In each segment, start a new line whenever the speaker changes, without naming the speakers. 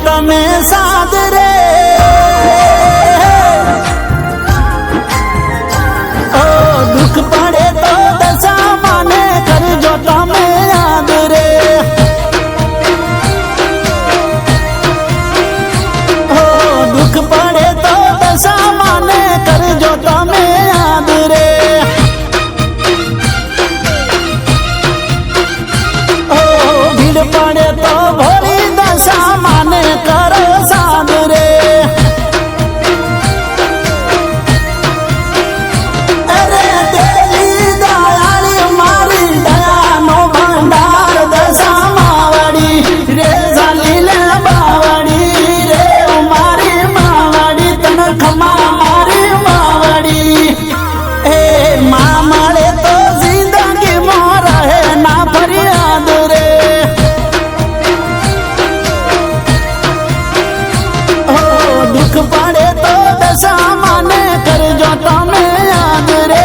તમે સાદ રે ઓ દુઃખ પડે તો દશા માને કરજો તમે યાદ રે ઓ દુઃખ પડે તો દશા માને કરજો તમે યાદ રે ઓ ભીડ પડે તો ભોળી દશા માને કરો સાદ રે અરે દેવી દયાળી મારી દયાનો ભંડાર દશા માવડી રે ઝાલીલે બાવડી રે મારી માવડી તને ખમા મારી માવડી એ માં મળે તો જિંદગી માં રહે ના ફરિયાદ રે દુઃખ પડે તો દશા માને કરજો તમે યાદ રે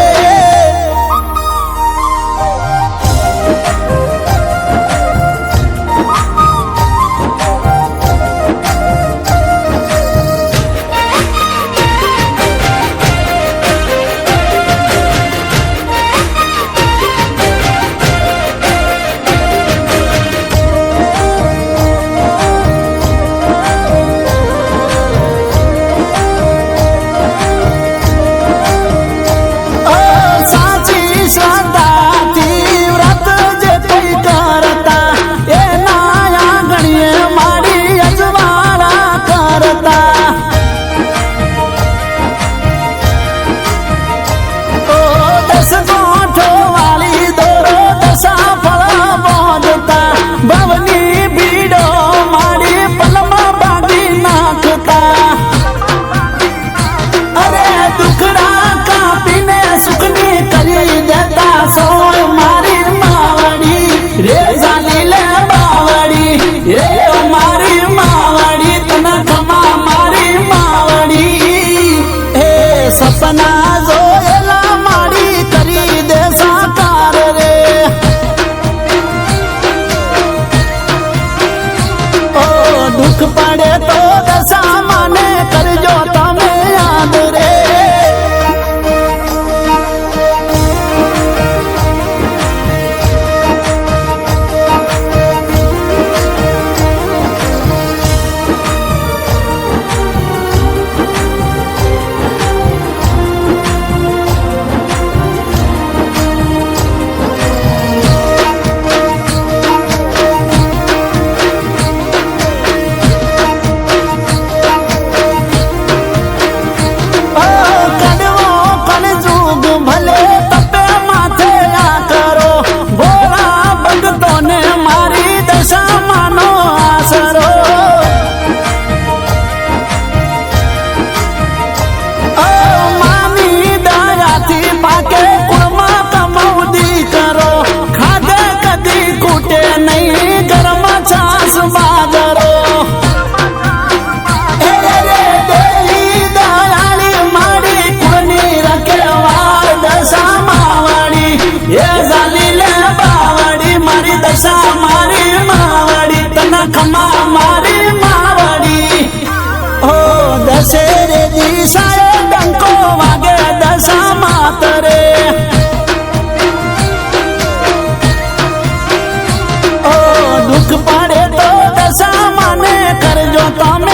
સાચી શ્રદ્ધાથી વ્રત જે કોઈ કરતા એના આંગણીએ મારી અજવાળા કરતા ઓ દસ કોઠો વાળી દોરો દશા ફળ બોધતા ભવની ભીડો મારી પલમાં બાંધી નાખતા અરે દુખડા કાપીને સુખની કરી દેતા સોય મારી માવડી રે ઝાલીલે બાવડી રે મારી માવડી તને ખમા મારી માવડી હે સપના જોયેલા મારી કરી દે સાકાર રે ઓ દુઃખ પડે તો દશા માને કરજો તમે યાદ રે કડવો કળજુગ ભલે તપે માથે આ કરો ભોળા ભગતોને મારી દશા માનો આસરો ઓ માની દયાથી પાકે કુળમાં કમૌદી કરો ખાધે કદી ખૂટે નહીં ઘરમાં છાસ બાજરો દેવી દયાળી મારી કુળની રખેવાળ દશા માવડી એ ઝાલીલે બાવડી મારી દશા મારી માવડી તને ખમા મારી માવડી ઓ દશેરે દિશાએ ડંકો વાગે દશા માતરે ઓ દુઃખ પડે તો દશા માને કરજો તમે